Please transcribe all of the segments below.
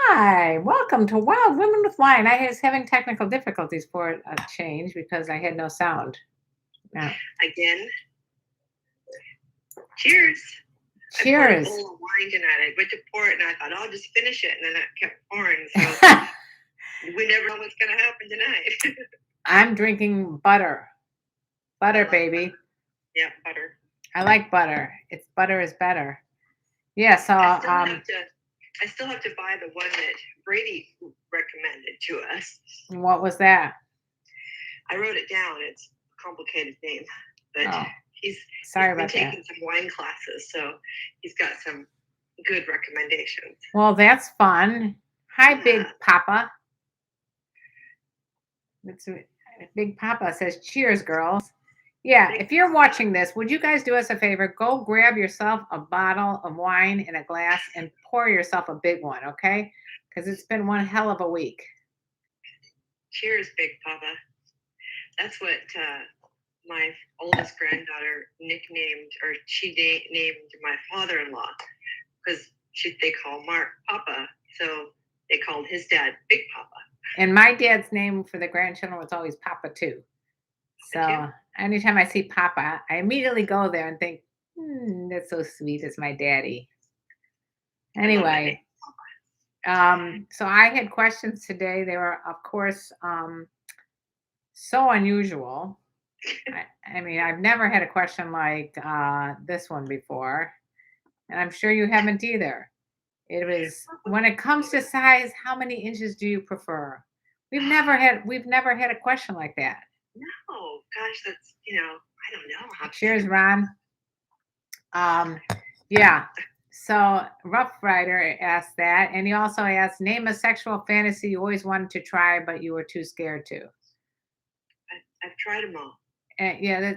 Hi, welcome to Wild Women with Wine. I was having technical difficulties for a change because I had no sound. Now, Again, cheers. I poured a cheers. bowl of wine tonight. I went to pour it and I thought, I'll just finish it. And then I kept pouring. So we never know what's going to happen tonight. I'm drinking butter. Butter, baby. Butter. Yeah, butter. I like butter. It's butter is better. Yeah, so I still have to buy the one that Brady recommended to us. what was that? I wrote it down. It's a complicated name, but he's sorry been about that. taking some wine classes, so he's got some good recommendations. Well, that's fun. Hi, Big Papa. Big Papa says, cheers, girls. Yeah, if you're watching this, would you guys do us a favor? Go grab yourself a bottle of wine in a glass and pour yourself a big one, okay? Because it's been one hell of a week. Cheers, Big Papa. That's what my oldest granddaughter nicknamed, or she named my father-in-law, because they call Mark Papa, so they called his dad Big Papa. And my dad's name for the grandchildren was always Papa too. So anytime I see Papa, I immediately go there and think, that's so sweet. It's my daddy. Anyway, so I had questions today. They were, of course, so unusual. I mean, I've never had a question like this one before, and I'm sure you haven't either. It was, when it comes to size, how many inches do you prefer? We've never had a question like that. No, gosh, that's, I don't know. Cheers, Ron. Yeah. So Rough Rider asked that, and he also asked, name a sexual fantasy you always wanted to try, but you were too scared to. I've tried them all. Yeah,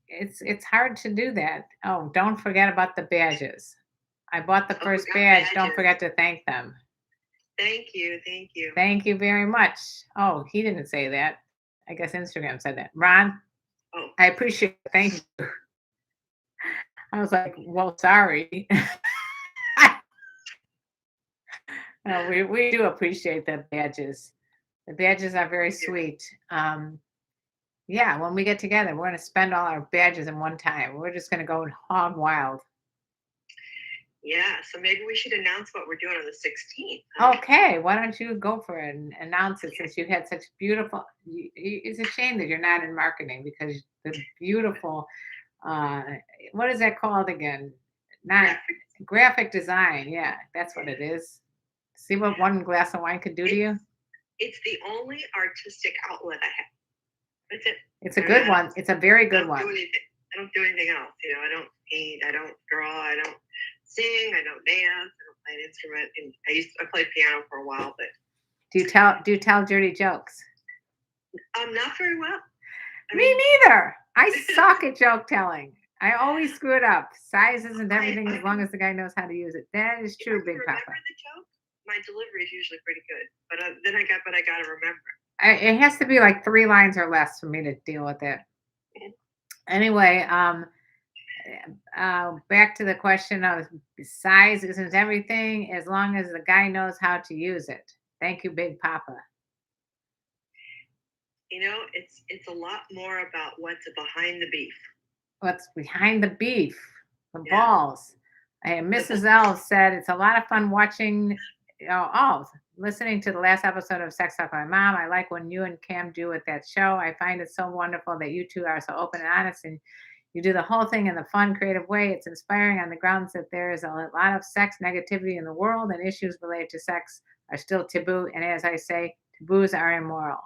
it's hard to do that. Oh, don't forget about the badges. I bought the first badge. Badges. Don't forget to thank them. Thank you. Thank you. Thank you very much. Oh, he didn't say that. I guess Instagram said that. Ron, I appreciate it. Thank you. I was like, well, sorry. No, we do appreciate the badges. The badges are very sweet. Yeah, when we get together, we're going to spend all our badges in one time. We're just going to go hog wild. Yeah, so maybe we should announce what we're doing on the 16th. Huh? Okay, why don't you go for it and announce it, since you had such beautiful. It's a shame that you're not in marketing, because the beautiful, what is that called again? Not graphic design. Yeah, that's what it is. See what one glass of wine could do to you? It's the only artistic outlet I have. That's it. It's a good one. It's a very good one. I don't do anything else. I don't paint. I don't draw. I don't sing. I don't dance. I don't play an instrument. And I played piano for a while, but do you tell dirty jokes? Not very well. Me neither. I suck at joke telling. I always screw it up. Size isn't everything, as long as the guy knows how to use it. That is true, Big Papa. Remember the joke? My delivery is usually pretty good, but I got to remember. It has to be like 3 lines or less for me to deal with it. Anyway, back to the question of size isn't everything, as long as the guy knows how to use it. Thank you, Big Papa. It's a lot more about what's behind the beef. What's behind the beef? The balls. And Mrs. L said it's a lot of fun watching. Listening to the last episode of Sex Talk with My Mom. I like when you and Cam do with that show. I find it so wonderful that you two are so open and honest, and you do the whole thing in the fun, creative way. It's inspiring on the grounds that there is a lot of sex negativity in the world, and issues related to sex are still taboo. And as I say, taboos are immoral.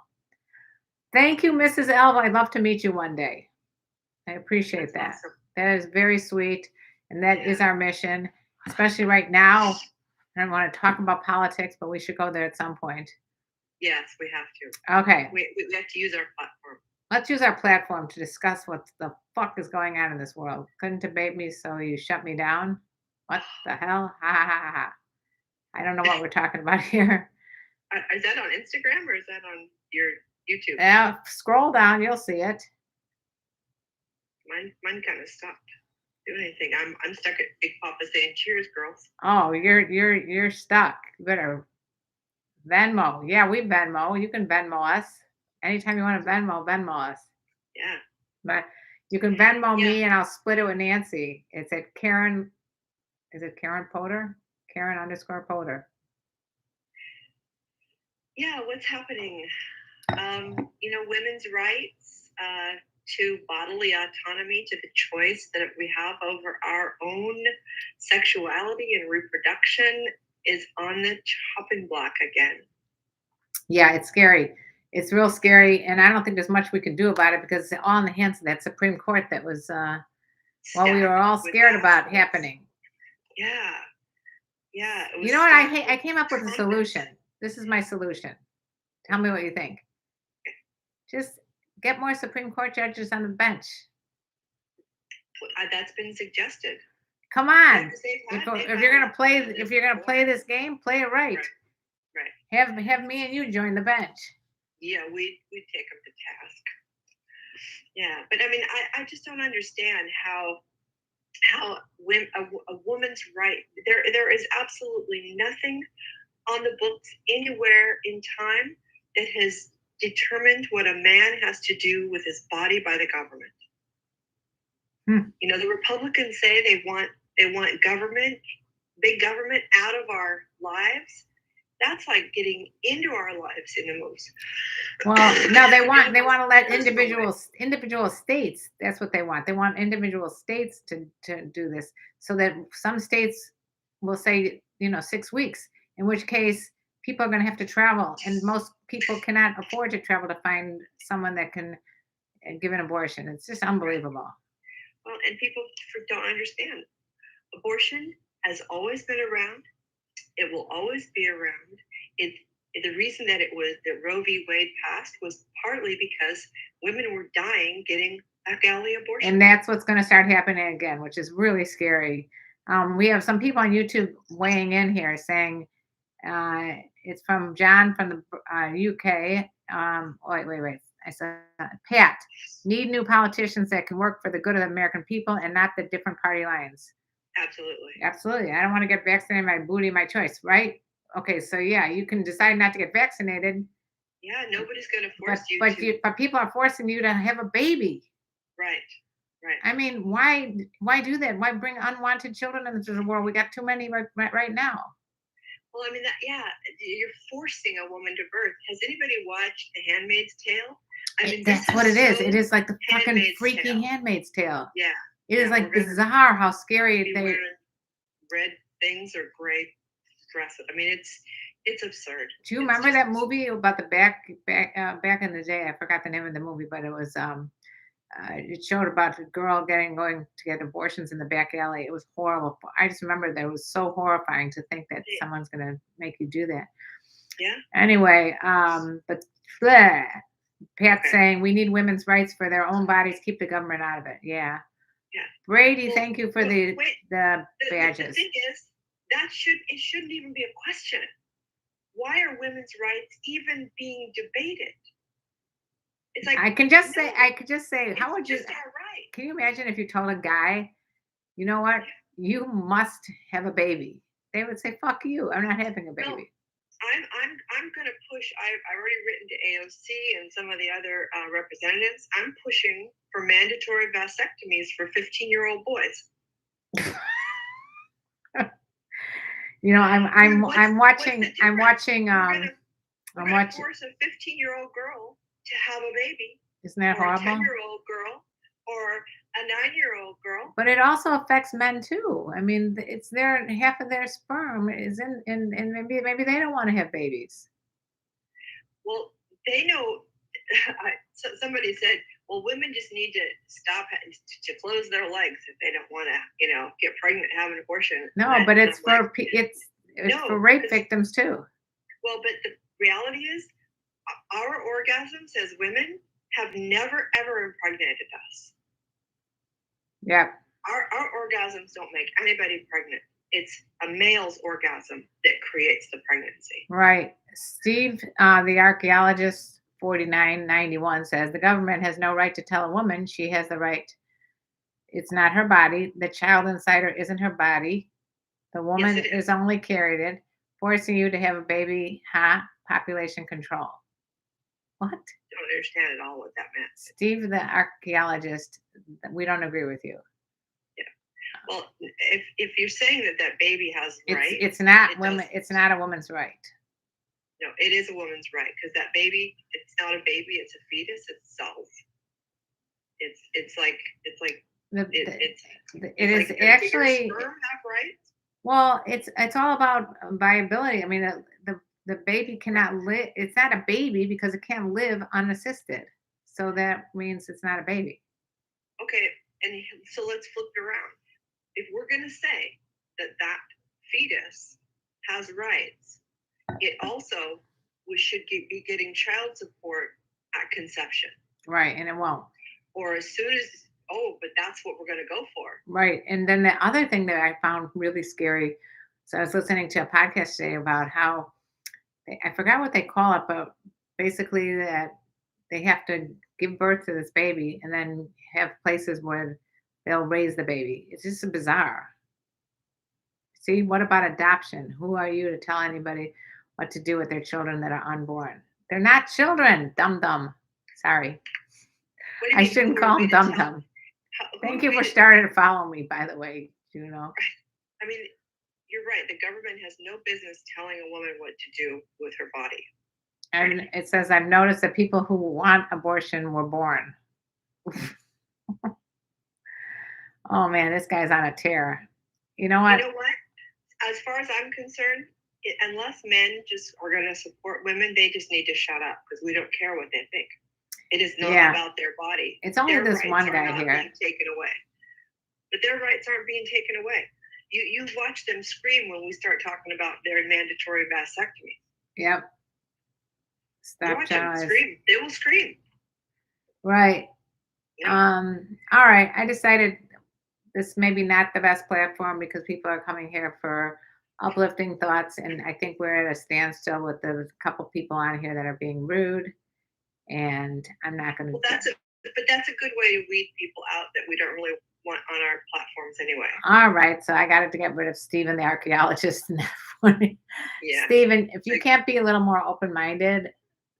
Thank you, Mrs. L. I'd love to meet you one day. I appreciate that. Awesome. That is very sweet, and that is our mission, especially right now. I don't want to talk about politics, but we should go there at some point. Yes, we have to. Okay. We have to use our platform. Let's use our platform to discuss what the fuck is going on in this world. Couldn't debate me, so you shut me down? What the hell? Ha ha ha ha. I don't know what we're talking about here. Is that on Instagram, or is that on your YouTube? Yeah, scroll down, you'll see it. Mine kind of stopped doing anything. I'm stuck at Big Papa saying cheers, girls. Oh, you're stuck. You better Venmo. Yeah, we Venmo. You can Venmo us. Anytime you want to Venmo us. Yeah. But you can Venmo Yeah. me and I'll split it with Nancy. It's at Karen. Is it Karen Potter? Karen_Potter. Yeah. What's happening? Women's rights to bodily autonomy, to the choice that we have over our own sexuality and reproduction is on the chopping block again. Yeah, it's scary. It's real scary, and I don't think there's much we can do about it because it's all in the hands of that Supreme Court that was, we were all scared about happening. Yeah. Yeah. You know what? I came up with a solution. This is my solution. Tell me what you think. Just get more Supreme Court judges on the bench. That's been suggested. Come on. If you're gonna play this game, play it right. Right. Have me and you join the bench. Yeah, we take them to task. Yeah, but I mean, I just don't understand how a woman's right. There is absolutely nothing on the books anywhere in time that has determined what a man has to do with his body by the government. The Republicans say they want government, big government, out of our lives. That's like getting into our lives in the most. Well, no, they want to let individual states. That's what they want. They want individual states to do this, so that some states will say 6 weeks. In which case, people are going to have to travel, and most people cannot afford to travel to find someone that can give an abortion. It's just unbelievable. Well, and people don't understand. Abortion has always been around. It will always be around. The reason that Roe v. Wade passed was partly because women were dying getting back alley abortion. And that's what's going to start happening again, which is really scary. We have some people on YouTube weighing in here saying, it's from John from the UK. Wait. I said, Pat, need new politicians that can work for the good of the American people and not the different party lines. Absolutely. I don't want to get vaccinated. My booty, my choice, right? Okay, so yeah, you can decide not to get vaccinated. Yeah, nobody's going to force you. But people are forcing you to have a baby. Right. I mean, why do that? Why bring unwanted children into the world? We got too many right now. Well, I mean, you're forcing a woman to birth. Has anybody watched The Handmaid's Tale? I mean, that's what it is. It is like the fucking freaky Handmaid's Tale. Yeah. It is like bizarre how scary they wearing red things or gray dresses. I mean, it's absurd. Do you remember that movie about the back in the day? I forgot the name of the movie, but it was it showed about a girl going to get abortions in the back alley. It was horrible. I just remember that it was so horrifying to think that someone's going to make you do that. Yeah. Anyway, but Pat's saying we need women's rights for their own bodies. Keep the government out of it. Yeah. Yeah. Brady, thank you for the badges. The thing is, it shouldn't even be a question. Why are women's rights even being debated? It's like I could just say, how would you? Just our right. Can you imagine if you told a guy, you know what, you must have a baby? They would say, "Fuck you! I'm not having a baby." No, I'm going to push. I've already written to AOC and some of the other representatives. I'm pushing for mandatory vasectomies for 15-year-old boys. I'm watching. We're going to force a 15-year-old girl to have a baby. Isn't that horrible? A 10-year-old girl or a 9-year-old girl. But it also affects men too. I mean, it's half of their sperm is in, and maybe they don't want to have babies. Well, they know. Somebody said, well, women just need to stop to close their legs if they don't want to, get pregnant and have an abortion. No, but it's for for rape victims too. Well, but the reality is, our orgasms as women have never ever impregnated us. Yeah. Our orgasms don't make anybody pregnant. It's a male's orgasm that creates the pregnancy. Right. Steve, the archaeologist, 4991 says the government has no right to tell a woman she has the right. It's not her body. The child inside her isn't her body. The woman is only carried it. Forcing you to have a baby, huh? population control. What? Don't understand at all what that meant. Steve, the archaeologist, we don't agree with you. Yeah. Well, if you're saying that baby has rights, It's not women. It's not a woman's right. No, it is a woman's right because that baby, it's not a baby, it's a fetus itself. It's like actually. Sperm have rights? Well, it's all about viability. I mean, the baby cannot live. It's not a baby because it can't live unassisted. So that means it's not a baby. Okay, and so let's flip it around. If we're going to say that fetus has rights, it also should be getting child support at conception. Right, and it won't. Or as soon as, but that's what we're going to go for. Right, and then the other thing that I found really scary, so I was listening to a podcast today about how, I forgot what they call it, but basically that they have to give birth to this baby and then have places where they'll raise the baby. It's just bizarre. See, what about adoption? Who are you to tell anybody what to do with their children that are unborn? They're not children, dum-dum. Sorry. I shouldn't call them dum-dum. Thank you for starting to follow me, by the way, Juno. I mean, you're right. The government has no business telling a woman what to do with her body. And it says, I've noticed that people who want abortion were born. Oh, man, this guy's on a tear. You know what? You know what? As far as I'm concerned, unless men just are going to support women, they just need to shut up because we don't care what they think. It is not about their body. It's only this one guy here. Taken away. But their rights aren't being taken away. You watch them scream when we start talking about their mandatory vasectomy. Yep. Stop them scream. They will scream. Right. Yeah. All right. I decided this may be not the best platform because people are coming here for uplifting thoughts, and I think we're at a standstill with the couple people on here that are being rude. And I'm not going to. Well, that's a good way to weed people out that we don't really want on our platforms anyway. All right, so I got to get rid of Stephen, the archaeologist. Yeah. Stephen, if you can't be a little more open-minded,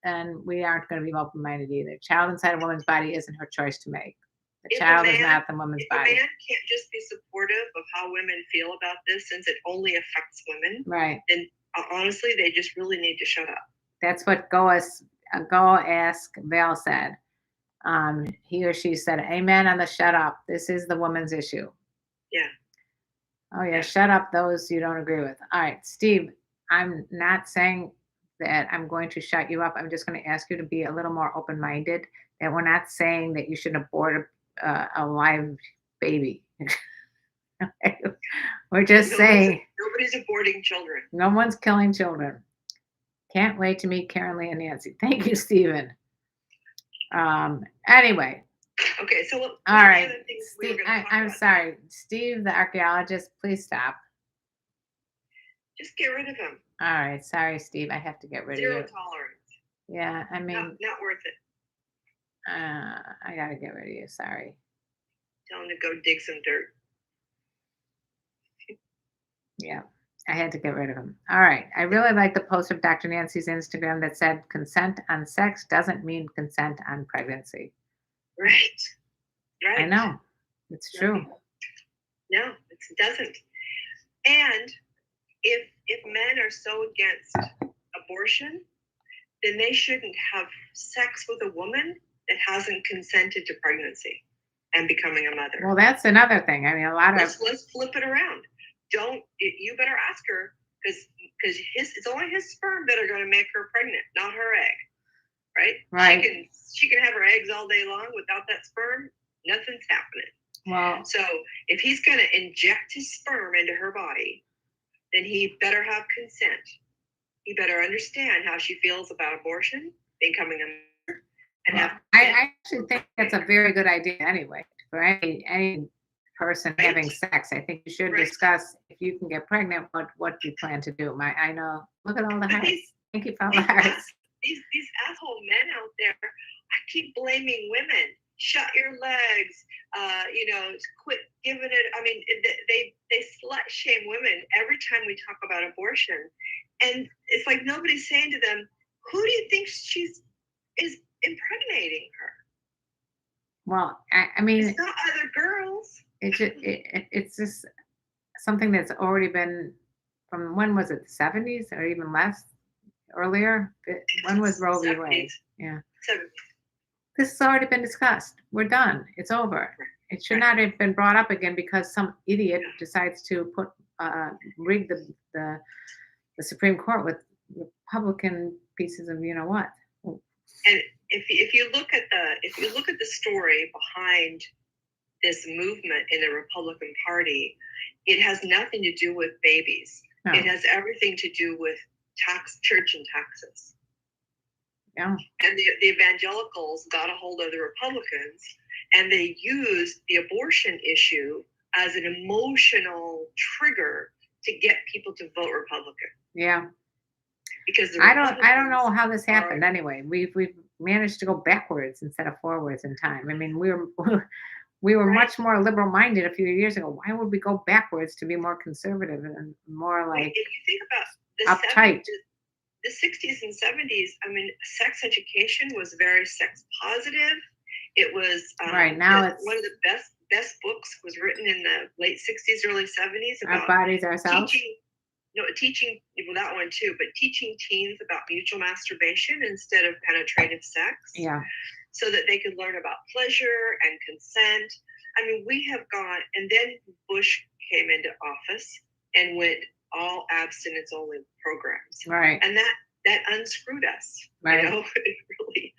then we aren't going to be open-minded either. Child inside a woman's body isn't her choice to make. The child is not the woman's body. A man can't just be supportive of how women feel about this, since it only affects women. Right. And honestly, they just really need to shut up. That's what Go Ask Val said. He or she said, amen on the shut up. This is the woman's issue. Yeah. Oh, yeah. Shut up those you don't agree with. All right, Steve, I'm not saying that I'm going to shut you up. I'm just going to ask you to be a little more open-minded, that we're not saying that you should abort a live baby. We're just saying. Nobody's aborting children. No one's killing children. Can't wait to meet KarenLee and Nancy. Thank you, Stephen. Anyway. Okay, so all right. Steve, I'm sorry. Steve, the archaeologist, please stop. Just get rid of him. All right. Sorry, Steve. I have to get rid of you. Zero tolerance. Yeah, I mean. Not worth it. I got to get rid of you. Sorry. Tell him to go dig some dirt. Yeah. I had to get rid of him. All right. I really like the post of Dr. Nancy's Instagram that said consent on sex doesn't mean consent on pregnancy. Right. I know. It's true. No, it doesn't. And if men are so against abortion, then they shouldn't have sex with a woman that hasn't consented to pregnancy and becoming a mother. Well, that's another thing. I mean, let's flip it around. You better ask her because it's only his sperm that are going to make her pregnant, not her egg, right? She can have her eggs all day long without that sperm. Nothing's happening. Well, so if he's going to inject his sperm into her body, then he better have consent. He better understand how she feels about abortion, becoming a mother, and I actually think that's a very good idea anyway for any person having sex. I think you should discuss if you can get pregnant, what you plan to do. I know. Look at all the hearts. Thank you for all the hearts. These asshole men out there, I keep blaming women. Shut your legs. Quit giving it. I mean, they slut shame women every time we talk about abortion. And it's like nobody's saying to them, who do you think is impregnating her? Well, I mean, It's not other girls. it's just something that's already been from when was it, the 70s or even less earlier? When was Roe v. Wade? 70s, Yeah. 70s. This has already been discussed. We're done. It's over. It should not have been brought up again because some idiot decides to rig the Supreme Court with Republican pieces of you know what. And if you look at the story behind this movement in the Republican Party, it has nothing to do with babies. No. It has everything to do with church and taxes. Yeah. And the evangelicals got a hold of the Republicans, and they used the abortion issue as an emotional trigger to get people to vote Republican. Yeah. Because I don't know how this happened anyway. We've managed to go backwards instead of forwards in time. I mean, we were much more liberal minded a few years ago. Why would we go backwards to be more conservative and more like if you think about uptight? The 60s and 70s, I mean, sex education was very sex positive. It was right now it's one of the best books was written in the late 60s, early 70s about our bodies ourselves. Teaching, well, that one too, but teaching teens about mutual masturbation instead of penetrative sex. Yeah. So that they could learn about pleasure and consent. I mean, we have gone, and then Bush came into office and went all abstinence only programs. Right. And that unscrewed us. Right. You know, it really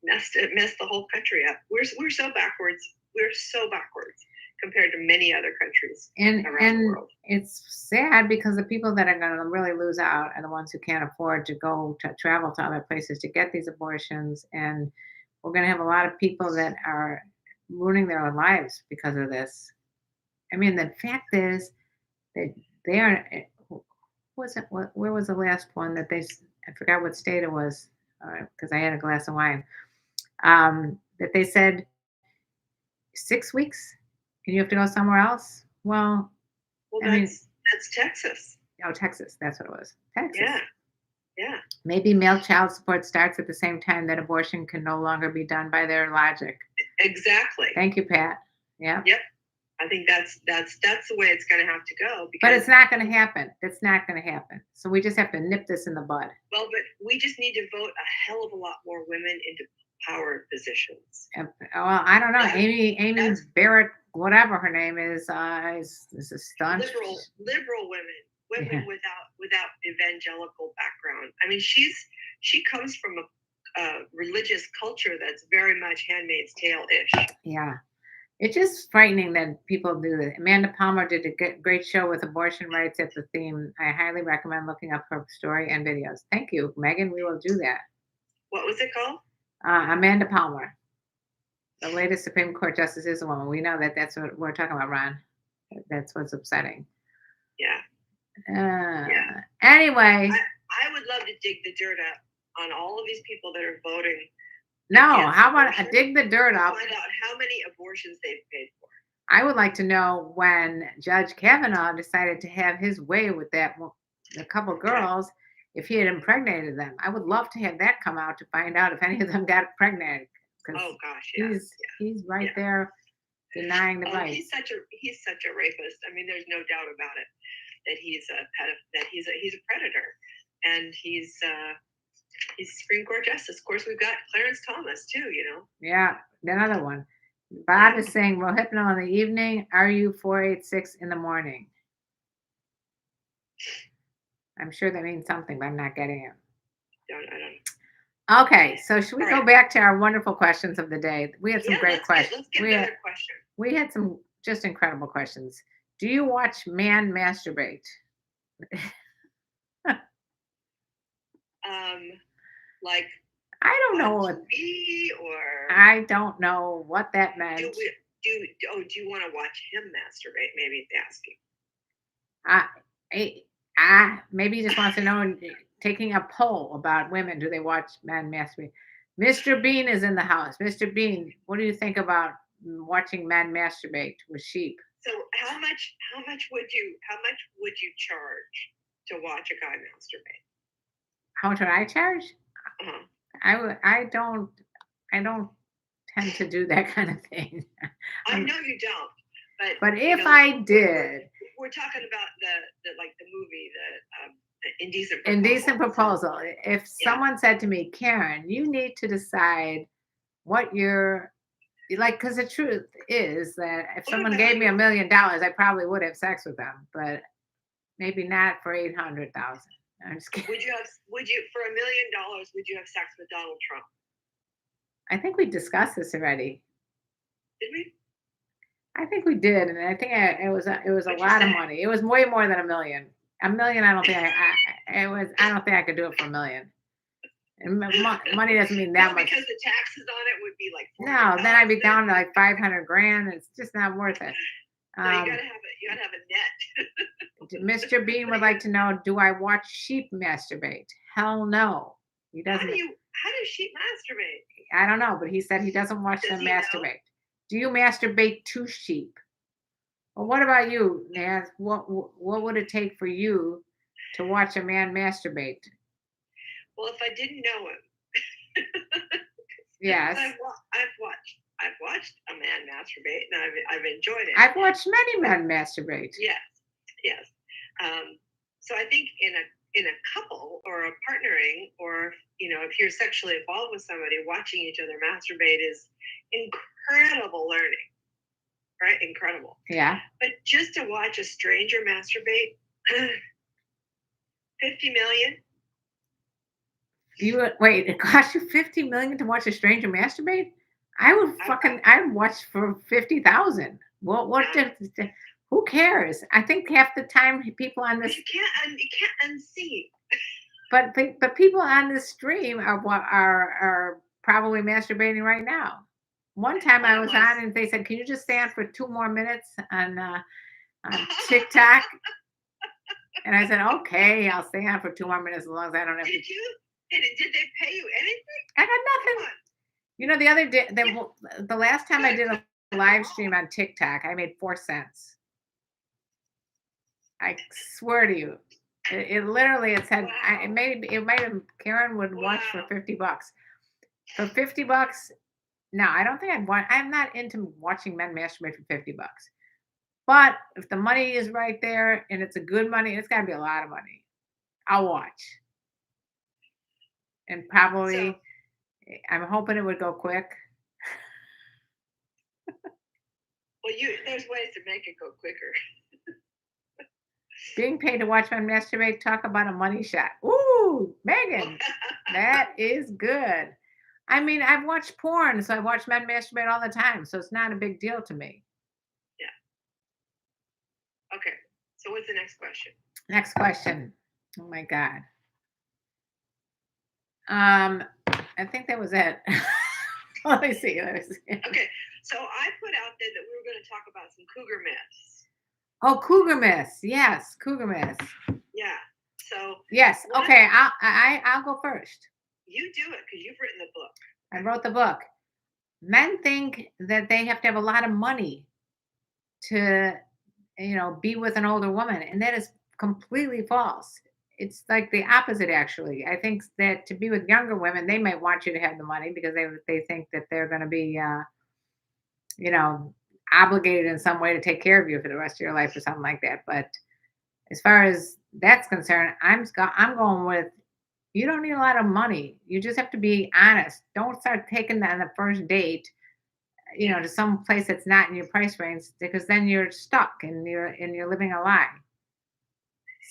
messed the whole country up. We're so backwards. We're so backwards compared to many other countries around the world. It's sad because the people that are going to really lose out are the ones who can't afford to go to travel to other places to get these abortions. And we're going to have a lot of people that are ruining their lives because of this. I mean, the fact is that they are. Where was the last one that I forgot what state it was because I had a glass of wine. That they said 6 weeks and you have to go somewhere else. Well, that's Texas. Oh, Texas. That's what it was. Texas. Yeah. Yeah. Maybe male child support starts at the same time that abortion can no longer be done by their logic. Exactly. Thank you, Pat. Yeah. Yep. I think that's the way it's going to have to go. But it's not going to happen. It's not going to happen. So we just have to nip this in the bud. Well, but we just need to vote a hell of a lot more women into power positions. Well, I don't know. Amy Barrett, whatever her name is a stunt. Liberal women without evangelical background. I mean, she comes from a religious culture that's very much Handmaid's Tale-ish. Yeah. It's just frightening that people do this. Amanda Palmer did a great show with abortion rights at the theme. I highly recommend looking up her story and videos. Thank you, Megan. We will do that. What was it called? Amanda Palmer. The latest Supreme Court justice is a woman. We know that that's what we're talking about, Ron. That's what's upsetting. Yeah. Anyway. I would love to dig the dirt up on all of these people that are voting. No, how about dig the dirt up? Find out how many abortions they've paid for. I would like to know when Judge Kavanaugh decided to have his way with a couple girls, if he had impregnated them. I would love to have that come out to find out if any of them got pregnant. Oh gosh, yeah. He's right there denying the right. He's such a rapist. I mean, there's no doubt about it that he's a predator, and he's Supreme Court justice. Of course, we've got Clarence Thomas too. You know. Yeah, another one. Bob is saying Rohypnol in the evening. RU 486 in the morning. I'm sure that means something, but I'm not getting it. I don't. Okay, so should we go back to our wonderful questions of the day? We had some great questions. Let's get another question. We had some just incredible questions. Do you watch man masturbate? Like I don't know what. Or I don't know what that meant. Do you want to watch him masturbate? Maybe it's asking. Maybe he just wants to know. Taking a poll about women, do they watch men masturbate? Mr. Bean is in the house. Mr. Bean, what do you think about watching men masturbate with sheep? So how much would you charge to watch a guy masturbate? How much would I charge? Uh-huh. I don't tend to do that kind of thing. I Um, know you don't, but you if know, I we're, did, we're talking about the like the movie, the Indecent indecent Proposal. proposal. If Yeah. someone said to me, Karen, you need to decide what you're like, because the truth is that if What someone gave me value? $1 million, I probably would have sex with them, but maybe not for 800,000. I'm just kidding. Would you for $1 million? Would you have sex with Donald Trump? I think we discussed this already. Did we? I think we did, and I think it was a What'd you lot of say? money. It was way more than $1 million. $1 million, I don't think it was. I don't think I could do it for $1 million. And money doesn't mean that No, much. because the taxes on it would be like No, then I'd be 400,000. down to like 500 grand. It's just not worth it. So you gotta have a net. Mr. Bean would like to know, do I watch sheep masturbate? Hell no. He How doesn't. do sheep masturbate? I don't know, but he said he doesn't watch Does them he know? masturbate. Do you masturbate to sheep? Well, what about you, Naz? What would it take for you to watch a man masturbate? Well, if I didn't know him, Yes. I've watched a man masturbate, and I've enjoyed it. I've watched many men masturbate. Yes, yes. So I think in a couple or a partnering, or if you're sexually involved with somebody, watching each other masturbate is incredible learning, right? Incredible. Yeah. But just to watch a stranger masturbate, 50 million. Wait, it cost you 50 million to watch a stranger masturbate? I'd watch for 50,000. Who cares? I think half the time people on this You can't unsee. but people on this stream are probably masturbating right now. One time I was on and they said, "Can you just stay on for 2 more minutes on TikTok?" And I said, "Okay, I'll stay on for 2 more minutes as long as I don't have to." Did they pay you anything? I got nothing. The other day, the last time I did a live stream on TikTok, I made 4 cents. I swear to you, it literally it said Wow. it might have Karen would watch for $50. For $50, no, I don't think I'd want. I'm not into watching men masturbate for $50. But if the money is right there and it's a good money, it's got to be a lot of money. I'll watch, and probably I'm hoping it would go quick. Well, there's ways to make it go quicker. Being paid to watch men masturbate, talk about a money shot. Ooh, Megan, that is good. I mean, I've watched porn, so I watch men masturbate all the time, so it's not a big deal to me. Yeah. Okay. So what's the next question? Next question. Oh my God. I think that was it. Let me see. Okay. So I put out there that we were going to talk about some cougar myths. Oh, cougar myths. Yes, cougar myths. Yeah. So yes. Okay. I'll go first. You do it because you've written the book. I wrote the book. Men think that they have to have a lot of money to, be with an older woman, and that is completely false. It's like the opposite, actually. I think that to be with younger women, they might want you to have the money because they think that they're going to be, obligated in some way to take care of you for the rest of your life or something like that. But as far as that's concerned, I'm going with you don't need a lot of money. You just have to be honest. Don't start taking that on the first date, to some place that's not in your price range, because then you're stuck and you're living a lie.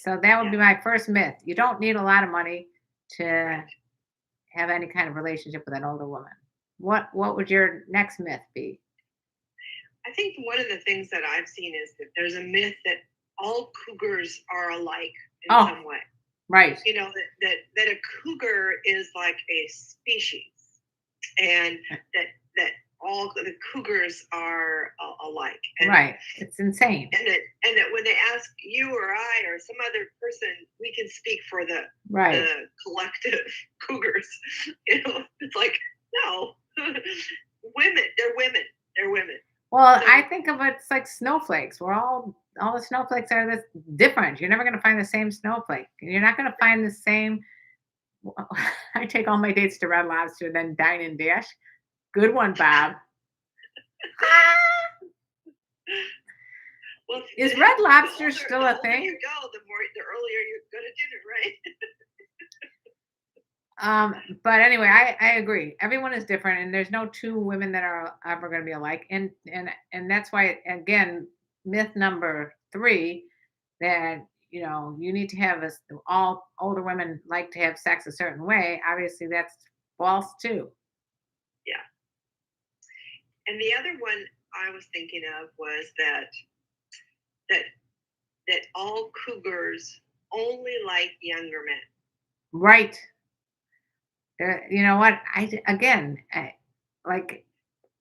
So that would be my first myth. You don't need a lot of money to have any kind of relationship with an older woman. What would your next myth be? I think one of the things that I've seen is that there's a myth that all cougars are alike in some way. Right. That a cougar is like a species, and that all the cougars are alike. And, right. It's insane. And that when they ask you or I or some other person, we can speak for the collective cougars. It's like, no, women, they're women. They're women. Well, I think of it's like snowflakes. We're all all the snowflakes are this different. You're never going to find the same snowflake. You're not going to find the same. I take all my dates to Red Lobster, then dine and dash. Good one, Bob. Well, Is Red Lobster the still older, a the older thing? you go, the earlier you go to dinner, right? But anyway, I agree. Everyone is different, and there's no two women that are ever going to be alike. And that's why, again, myth number 3, that you need to have us all older women like to have sex a certain way. Obviously, that's false too. Yeah. And the other one I was thinking of was that that all cougars only like younger men. Right. You know what? Like,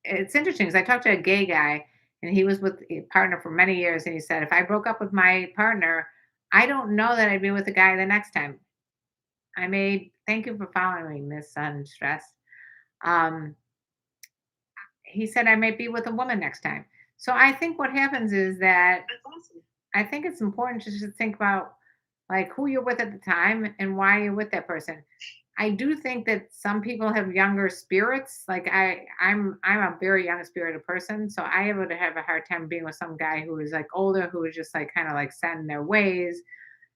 it's interesting because I talked to a gay guy, and he was with a partner for many years, and he said, if I broke up with my partner, I don't know that I'd be with a guy the next time. Thank you for following me, Miss Sunstress. Um, he said I might be with a woman next time. So I think what happens is that That's awesome. I think it's important to just think about like who you're with at the time and why you're with that person. I do think that some people have younger spirits. Like I'm a very young spirited person, so I would have a hard time being with some guy who is like older, who is just like kind of like set in their ways.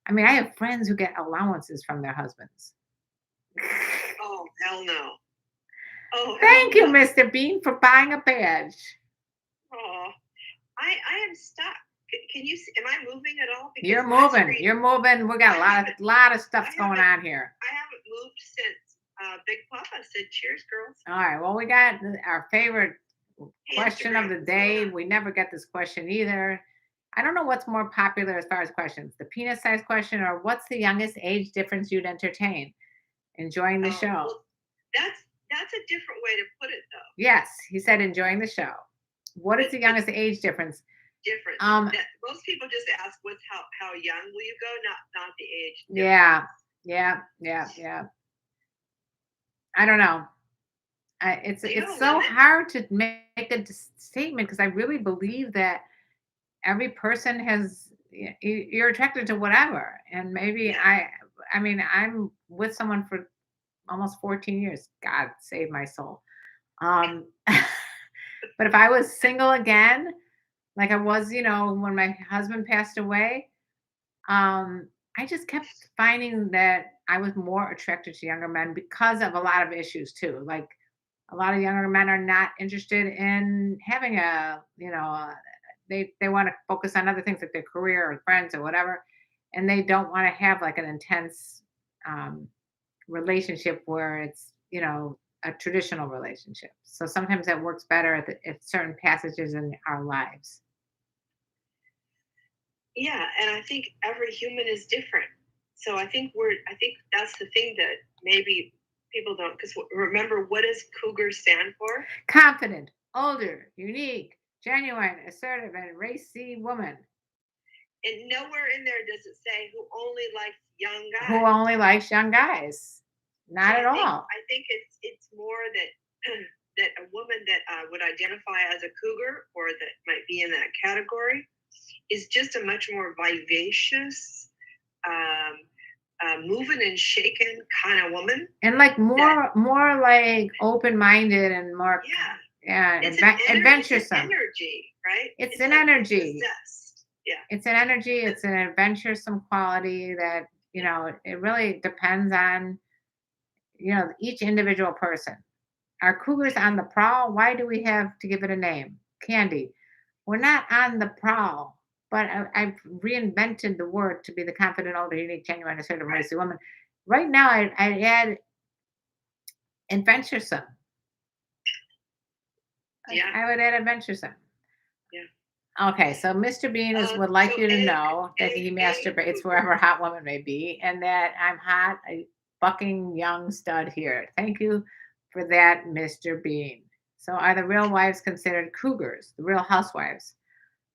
I mean, I have friends who get allowances from their husbands. Oh, hell no. Oh, Thank you, hell no. Mr. Bean, for buying a badge. Oh, I am stuck. Can you see, am I moving at all? Because You're my moving. screen, You're moving. We got I a lot haven't, of I stuff's going haven't, on here. I haven't moved since Big Papa said, "Cheers, girls." All right. Well, we got our favorite question of Instagram, the what's going day. on? We never get this question either. I don't know what's more popular as far as questions, the penis size question or what's the youngest age difference you'd entertain? Enjoying the Oh, show. well, that's a different way to put it, though. Yes, he said enjoying the show. What is But the youngest age difference? different. Um, That most people just ask, "What's how young will you go?" Not the age yeah, difference. yeah. I don't know. Do you have It's a so limit? hard to make a statement because I really believe that every person has you're attracted to whatever, and maybe Yeah. I mean I'm with someone for almost 14 years. God save my soul. Um, but if I was single again, like I was, when my husband passed away, um, I just kept finding that I was more attracted to younger men because of a lot of issues too. Like a lot of younger men are not interested in having they want to focus on other things like their career or friends or whatever, and they don't want to have like an intense um, relationship where it's a traditional relationship. So sometimes that works better at certain passages in our lives. Yeah, and I think every human is different. So I think that's the thing that maybe people don't, because remember, what does Cougar stand for? Confident, older, unique, genuine, assertive, and racy woman And nowhere in there does it say who only likes young who guys. only likes young guys. So Not at all. I think it's more that that a woman that would identify as a cougar or that might be in that category is just a much more vivacious, um, moving and shaking kind of woman. And like That more like open-minded and more yeah, it's adventuresome. an energy, right? It's an like energy. possessed. Yeah, It's an energy, it's an adventuresome quality that, it really depends on, each individual person. Are cougars on the prowl? Why do we have to give it a name? Candy. We're not on the prowl, but I've reinvented the word to be the confident, older, unique, genuine, assertive, right. racy woman. Right now, I'd add adventuresome. Yeah, I would add adventuresome. yeah. Okay, so Mr. Bean would like So you to know that he masturbates wherever hot woman may be, and that I'm hot, a bucking young stud here. Thank you for that, Mr. Bean. So, are the Real Wives considered cougars? The Real Housewives?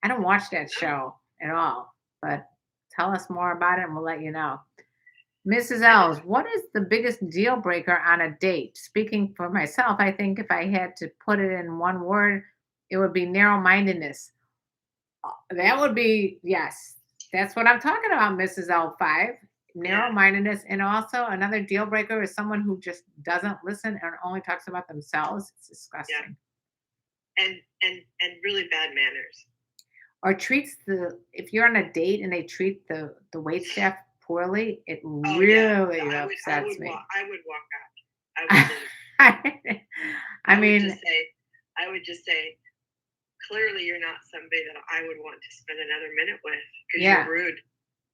I don't watch that show at all, but tell us more about it, and we'll let you know. Mrs. Ells, what is the biggest deal breaker on a date? Speaking for myself, I think if I had to put it in one word, it would be narrow mindedness. That would be, yes. That's what I'm talking about, Mrs. L5. Yeah. Narrow-mindedness. And also another deal breaker is someone who just doesn't listen and only talks about themselves. It's Yeah. disgusting. And really bad manners. Or treats if you're on a date and they treat the wait staff poorly, it Oh yeah. really No, upsets me. I would walk out. I would leave. I I would mean, just say, I would just say, clearly you're not somebody that I would want to spend another minute with because yeah. you're rude,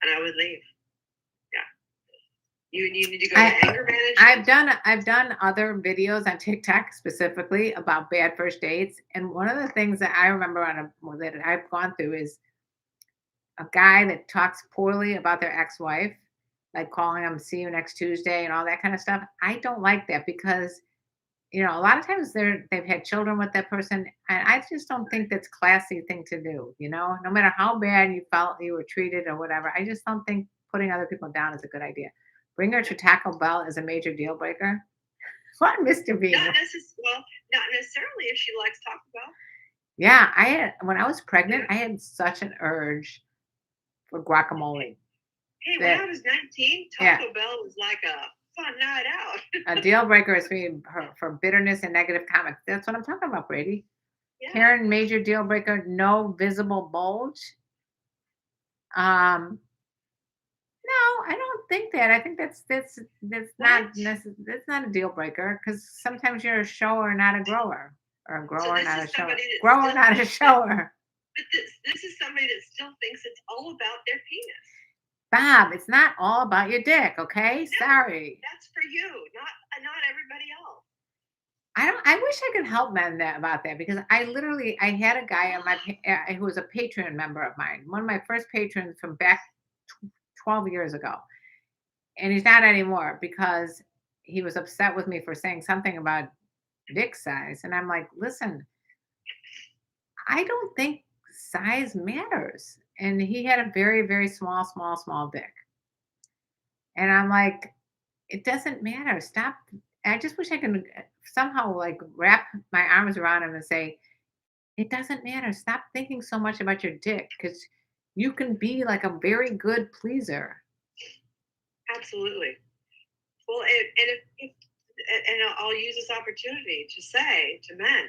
and I would leave. Yeah. You need to go to anger management. I've done other videos on TikTok specifically about bad first dates, and one of the things that I remember that I've gone through is a guy that talks poorly about their ex-wife, like calling them "see you next Tuesday" and all that kind of stuff. I don't like that because a lot of times they've had children with that person, and I just don't think that's classy thing to do. No matter how bad you felt you were treated or whatever, I just don't think putting other people down is a good idea. Bring her to Taco Bell is a major deal breaker. What, Mr. Bean? Not necessarily if she likes Taco Bell. Yeah, when I was pregnant, I had such an urge for guacamole. Hey, when I was 19, Taco Bell was like a fun night out. A deal breaker is for bitterness and negative comments. That's what I'm talking about, Brady. Yeah. Karen, major deal breaker, no visible bulge. No, I don't think that. I think that's not that's not a deal breaker because sometimes you're a shower, not a grower, or a grower, not a shower. Grower, not a shower. But this is somebody that still thinks it's all about their penis. Bob, it's not all about your dick, okay? No, sorry. That's for you, not everybody else. I wish I could help men about that because I had a guy on who was a Patreon member of mine, one of my first patrons from back 12 years ago. And he's not anymore because he was upset with me for saying something about dick size. And I'm like, listen, I don't think size matters. And he had a very, very small dick. And I'm like, it doesn't matter. Stop. I just wish I could somehow wrap my arms around him and say, it doesn't matter. Stop thinking so much about your dick because you can be like a very good pleaser. Absolutely. Well, and I'll use this opportunity to say to men,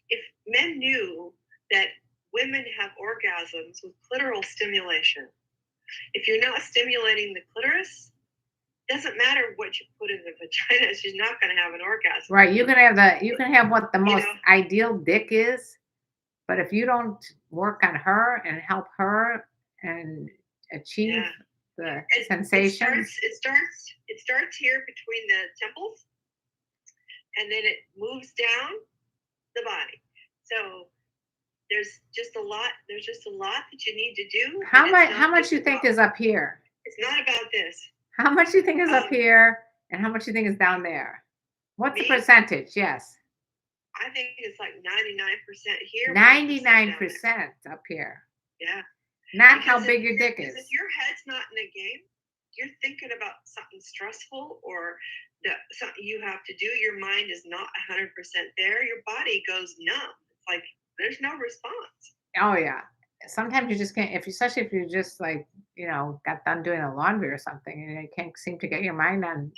if men knew that women have orgasms with clitoral stimulation, if you're not stimulating the clitoris, doesn't matter what you put in the vagina, she's not going to have an orgasm. Right. You can have what the most ideal dick is, but if you don't work on her and help her and achieve the sensations, it starts here between the temples, and then it moves down the body. So there's just a lot that you need to do. How much you think is up here? It's not about this. How much you think is up here, and how much you think is down there? What's the percentage? Yes. I think it's like 99% here. 99% up here. Yeah. Not how big your dick is. If your head's not in a game, you're thinking about something stressful or something you have to do. Your mind is not 100% there. Your body goes numb. It's like there's no response. Oh yeah. Sometimes you just can't. Especially if you just got done doing the laundry or something, and you can't seem to get your mind on.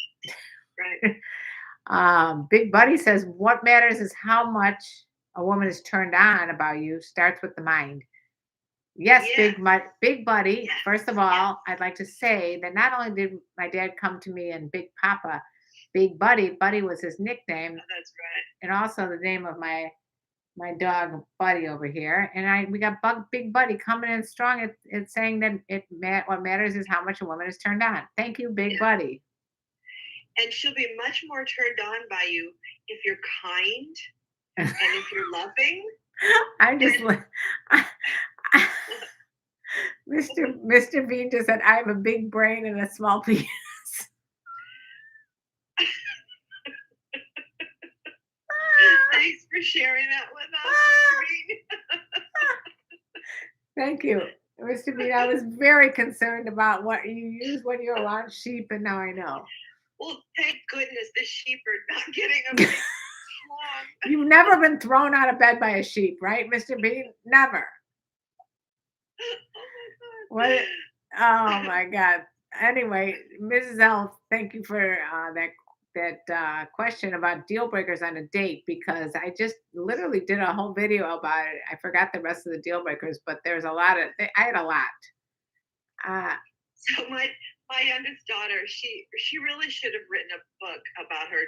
Right. Big Buddy says, "What matters is how much a woman is turned on about you. Starts with the mind." Yes, Big Buddy. Yes. First of all, I'd like to say that not only did my dad come to me and Big Papa, Big Buddy. Buddy was his nickname. Oh, that's right. And also the name of my dog Buddy over here, and we got Big Buddy coming in strong. It's saying that what matters is how much a woman is turned on. Thank you, Big Buddy. And she'll be much more turned on by you if you're kind and if you're loving. I'm just Mr. Bean just said, "I have a big brain and a small penis." Thanks for sharing that with us, Mr. Bean. Thank you, Mr. Bean. I was very concerned about what you use when you're around sheep, and now I know. Well, thank goodness the sheep are not getting a big slug. You've never been thrown out of bed by a sheep, right, Mr. Bean? Never. Oh What? Oh my God. Anyway, Mrs. L, thank you for that question about deal breakers on a date because I just literally did a whole video about it. I forgot the rest of the deal breakers, but there's a lot of. I had a lot. Uh, So my youngest daughter, she really should have written a book about her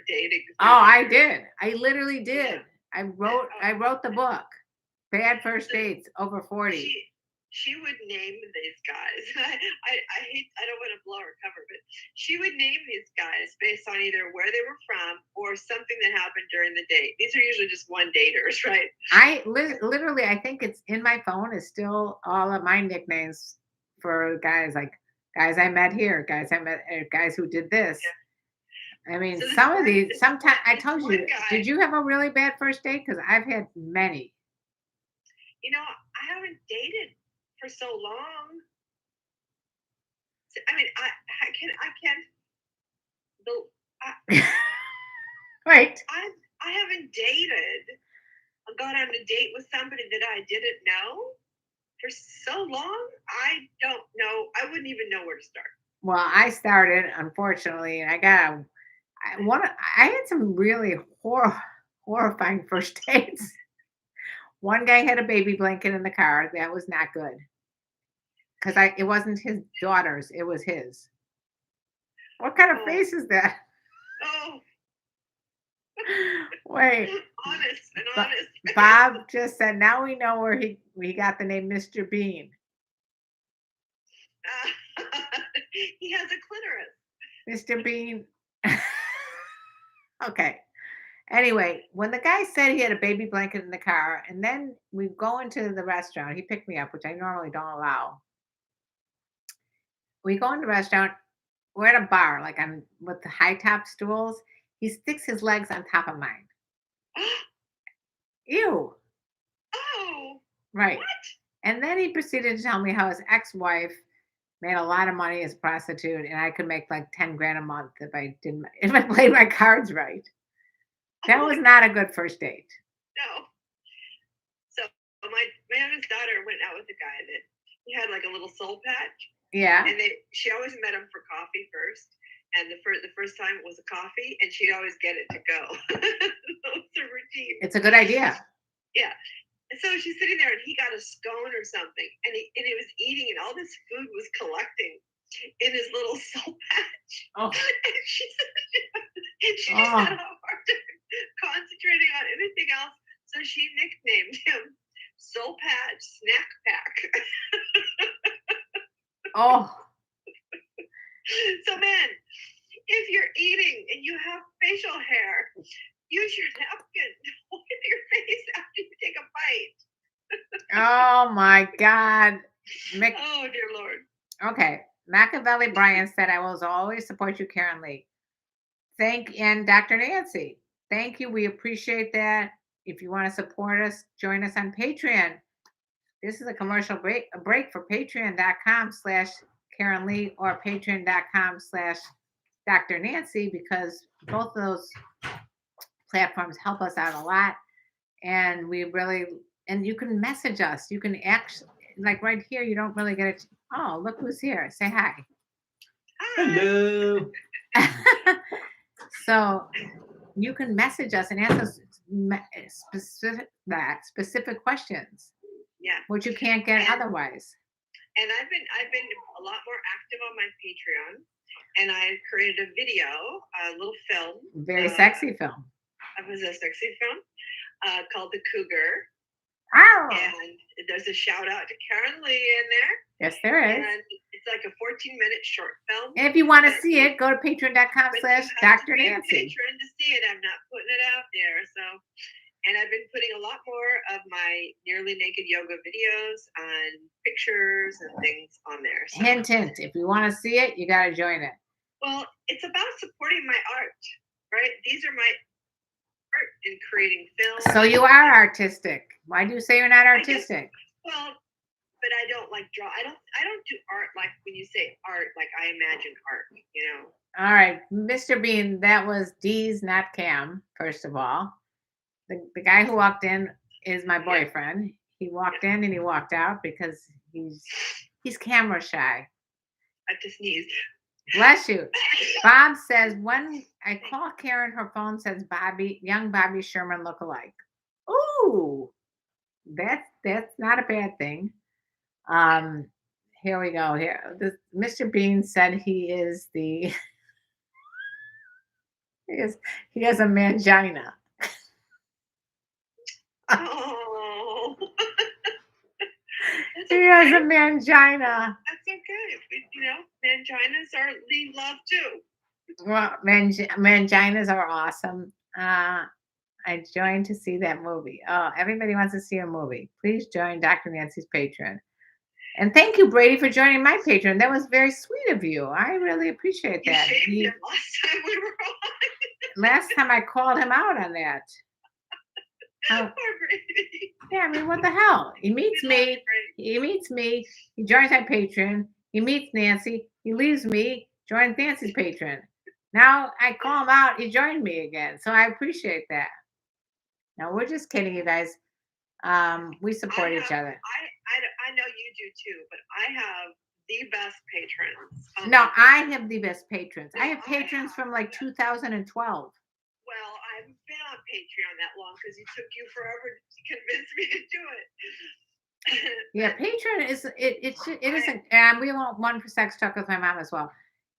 dating oh, through the I years. did. I literally did. Yeah. I Yeah. wrote. I wrote the book. Bad first So dates over 40. she would name these guys. I hate, I don't want to blow her cover, but she would name these guys based on either where they were from or something that happened during the date. These are usually just one daters, right? Literally, I think it's in my phone. Is still all of my nicknames for guys, like guys I met here, guys I met, guys who did this. Yeah. I mean, So some of these. Sometimes I this told one you. guy, Did you have a really bad first date? Because I've had many. I haven't dated for so long. I mean, I can't. The Right. I haven't dated. Gone on a date with somebody that I didn't know for so long. I don't know. I wouldn't even know where to start. Well, I started unfortunately, and I got a. I had some really horrifying first dates. One guy had a baby blanket in the car. That was not good because it wasn't his daughter's. It was his. What kind of Oh, face is that? oh, Wait, honest and Bo- honest. Bob just said. Now we know where he got the name Mr. Bean. He has a clitoris. Mr. Bean. Okay. Anyway, when the guy said he had a baby blanket in the car, and then we go into the restaurant, he picked me up, which I normally don't allow. We go in the restaurant. We're at a bar, like I'm with the high top stools. He sticks his legs on top of mine. Ew. Oh, Right. what? And then he proceeded to tell me how his ex-wife made a lot of money as a prostitute, and I could make like 10 grand a month if I played my cards right. That Oh was my not a good first date. no. So my youngest daughter went out with a guy that he had like a little soul patch, Yeah. and she always met him for coffee first. And the first time it was a coffee, and she'd always get it to go. It's a routine. It's a good idea. Yeah. And so she's sitting there, and he got a scone or something, and he was eating, and all this food was collecting in his little soul patch. Oh. And she just Oh. had a hard time concentrating on anything else. So she nicknamed him Soul Patch Snack Pack. Oh. So man, if you're eating and you have facial hair, use your napkin to wipe your face after you take a bite. Oh my God. Oh dear Lord. Okay. Machiavelli Brian said, I will always support you, KarenLee. And Dr. Nancy. Thank you. We appreciate that. If you want to support us, join us on Patreon. This is a commercial break for patreon.com/KarenLee or patreon.com/Dr. Nancy because both of those platforms help us out a lot. And and you can message us. You can actually, like right here, you don't really get it. Oh, look who's here. Say hi. Hello. So you can message us and ask us specific questions. Yeah. Which you can't get otherwise. And I've been a lot more active on my Patreon, and I created a video, a little film. Very sexy film. It was a sexy film called The Cougar. Oh. And there's a shout out to KarenLee in there. Yes, there is. And it's like a 14-minute short film. And if you want to see it, go to patreon.com/Dr. Nancy. Patreon to see it. I'm not putting it out there. So, and I've been putting a lot more of my nearly naked yoga videos and pictures and things on there. So. Hint, hint. If you want to see it, you got to join it. Well, it's about supporting my art, right? These are my art in creating film. So you are artistic. Why do you say you're not artistic? Well, but I don't like draw. I don't do art like when you say art, like I imagine art, you know. All right, Mr. Bean, that was Dee's, not Cam, first of all. The guy who walked in is my boyfriend. He walked in and he walked out because he's camera shy. I just sneezed. Bless you. Bob says, when I call Karen, her phone says young Bobby Sherman lookalike. Ooh, that's not a bad thing. Here we go. Here, Mr. Bean said he is the he has a mangina. Oh, He has a mangina. that's okay. Manginas are Lee love too. Well, manginas are awesome. I joined to see that movie. Oh, everybody wants to see a movie. Please join Dr. Nancy's Patreon. And thank you, Brady, for joining my Patreon. That was very sweet of you. I really appreciate You that. shaved him last time we were on. Last time I called him out on that. Poor Brady. Yeah, I mean, what the hell? He meets We love me. you, Brady. He meets me. He joins my Patreon. He meets Nancy. He leaves me. Joins Nancy's Patreon. Now I call him out. He joined me again. So I appreciate that. No, we're just kidding, you guys. We support each other. I know you do too, but I have the best patrons. No, I have the best patrons. I have patrons from like 2012. Well, I haven't been on Patreon that long because it took you forever to convince me to do it. Yeah, Patreon is it isn't, and we want one for sex talk with my mom as well.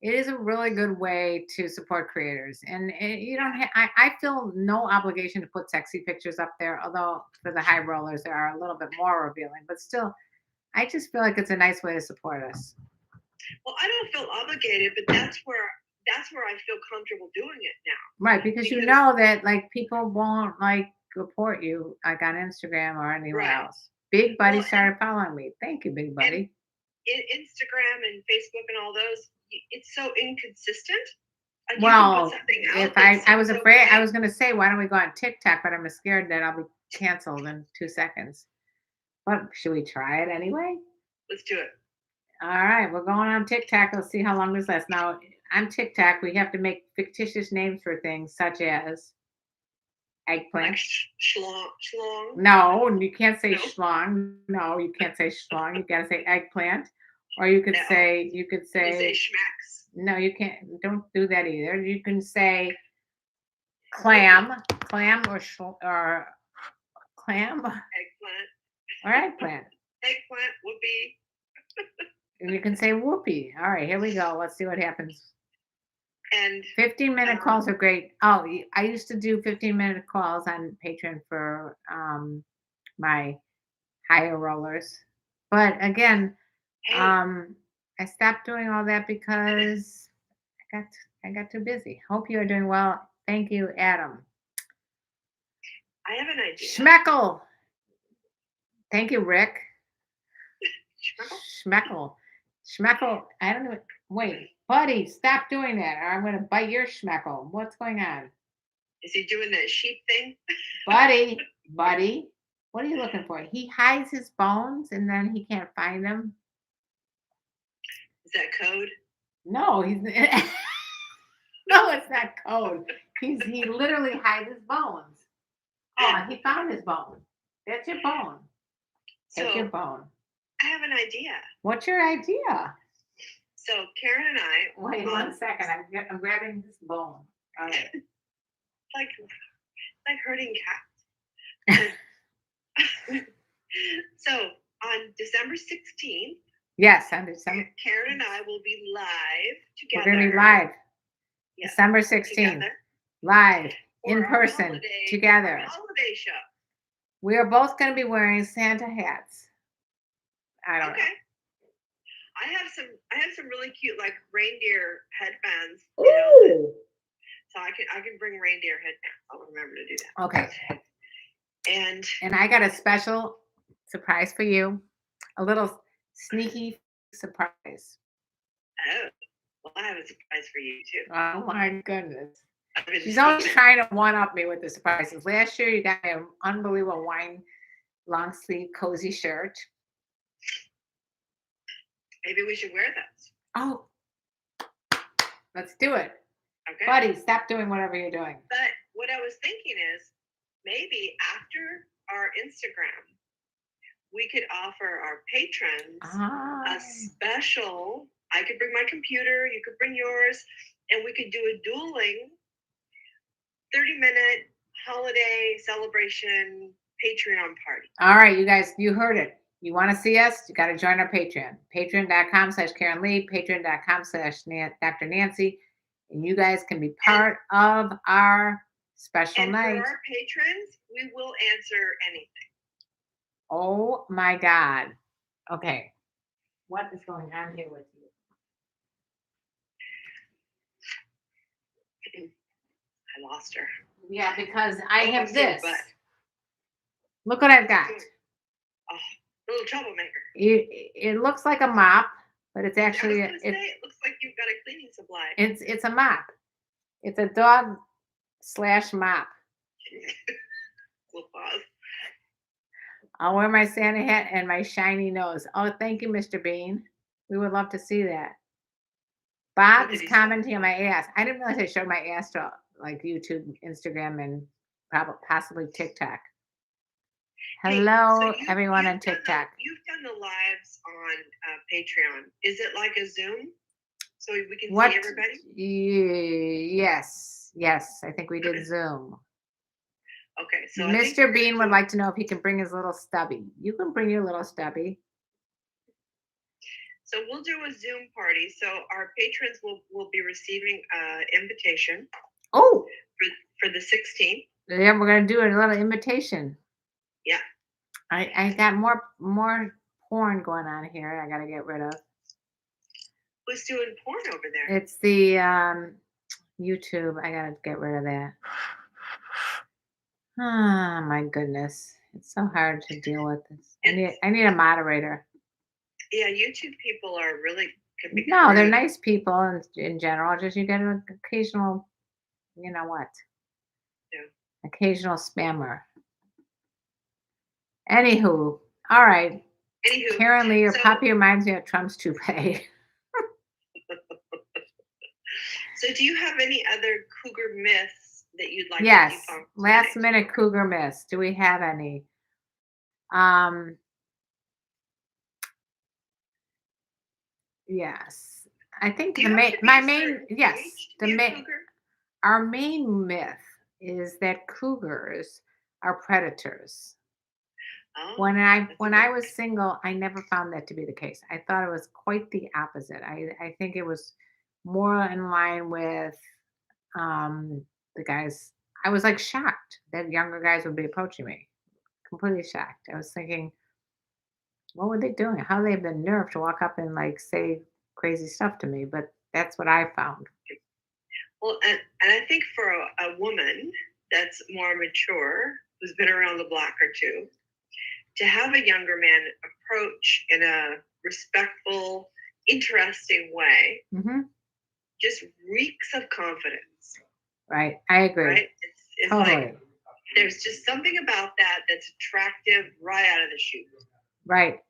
It is a really good way to support creators, and you don't have. I feel no obligation to put sexy pictures up there, although for the high rollers they are a little bit more revealing. But still, I just feel like it's a nice way to support us. Well, I don't feel obligated, but that's where I feel comfortable doing it now. Right, because you know that like people won't like report you like on Instagram or anywhere Right. else. Big Buddy Well, started following me. Thank you, Big Buddy. In Instagram and Facebook and all those, it's so inconsistent. Like Well, you can put something out if that I was seems afraid, I okay. was going to say, why don't we go on TikTok? But I'm scared that I'll be canceled in 2 seconds. But should we try it anyway? Let's do it. All right, we're going on TikTok. Let's see how long this lasts. Now, on TikTok, we have to make fictitious names for things such as eggplant. Like schlong. No, you can't say No? schlong. No, you can't say schlong. You gotta say eggplant. Or you could No. say Can you say schmacks? no, you can't. Don't do that either. You can say clam or clam Eggplant. or eggplant. Eggplant would be. And you can say whoopee. All right, here we go. Let's see what happens. And 15-minute calls are great. Oh, I used to do 15-minute calls on Patreon for my higher rollers. But again, hey, I stopped doing all that because I got too busy. Hope you are doing well. Thank you, Adam. I have an idea. Schmeckle. Thank you, Rick. Schmeckle? Schmeckle. I don't know. Wait, buddy, stop doing that, or I'm going to bite your schmeckle. What's going on? Is he doing that sheep thing? Buddy, what are you looking for? He hides his bones and then he can't find them. Is that code? No, he's no, it's not code. He literally hides his bones. Oh, he found his bone. That's your bone. Take your bone. I have an idea. What's your idea? So Karen and I. Wait 1 second. I'm grabbing this bone. All right. like herding cats. So on December 16th. Yes, on December. Karen and I will be live together. We're going to be live. Yes, December 16th. Live in person together. Holiday show. We are both going to be wearing Santa hats. I don't know. I have some really cute like reindeer headbands. Ooh. So I can bring reindeer headbands. I'll remember to do that. Okay. And I got a special surprise for you. A little sneaky surprise. Oh, well, I have a surprise for you too. Oh my goodness. She's always trying to one-up me with the surprises. Last year, you got me an unbelievable wine long sleeve cozy shirt. Maybe we should wear those. Oh, let's do it. Okay. Buddy, stop doing whatever you're doing. But what I was thinking is maybe after our Instagram, we could offer our patrons Ah. a special. I could bring my computer, you could bring yours, and we could do a dueling 30-minute holiday celebration Patreon party. All right, you guys, you heard it. You want to see us? You got to join our Patreon. Patreon.com/KarenLee, Patreon.com/Dr. Nancy. And you guys can be part of our special And night. for our patrons, we will answer anything. Oh my God. Okay. What is going on here with you? I lost her. Yeah, because I have see her this. butt. Look what I've got. Oh, little troublemaker. It looks like a mop, but it's actually I was gonna say, it looks like you've got a cleaning supply. it's a mop. It's a dog/mop. We'll pause. I'll wear my Santa hat and my shiny nose. Oh, thank you, Mr. Bean. We would love to see that. Bob is commenting on my ass. I didn't realize I showed my ass to like YouTube, Instagram, and possibly TikTok. Hello, Hey, so everyone on TikTok. You've done the lives on Patreon. Is it like a Zoom? So we can What? see everybody? Yes. I think we did Zoom. Okay, so Mr. Bean would like to know if he can bring his little stubby. You can bring your little stubby. So we'll do a Zoom party. So our patrons will be receiving an invitation. Oh, for the 16th. Yeah, we're gonna do a little invitation. Yeah. I got more porn going on here. I gotta get rid of. Who's doing porn over there? It's the YouTube. I gotta get rid of that. Oh my goodness. It's so hard to deal with this. I need a moderator. Yeah, YouTube people are really can be No, they're nice people in general. Just you get an occasional, you know what? Yeah. Occasional spammer. Anywho, all right. KarenLee, your puppy reminds me of Trump's toupee. So do you have any other cougar myths that you'd like yes, to debunk? Last minute cougar myths. Do we have any? Yes. I think our main myth is that cougars are predators. Oh, when I was single, I never found that to be the case. I thought it was quite the opposite. I think it was more in line with the guys. I was like shocked that younger guys would be approaching me. Completely shocked. I was thinking, what were they doing? How they have the nerve to walk up and like say crazy stuff to me? But that's what I found. Well, and I think for a woman that's more mature, who's been around the block or two, to have a younger man approach in a respectful, interesting way, just reeks of confidence. Right, I agree. Right? It's totally. Like there's just something about that that's attractive right out of the chute. Right.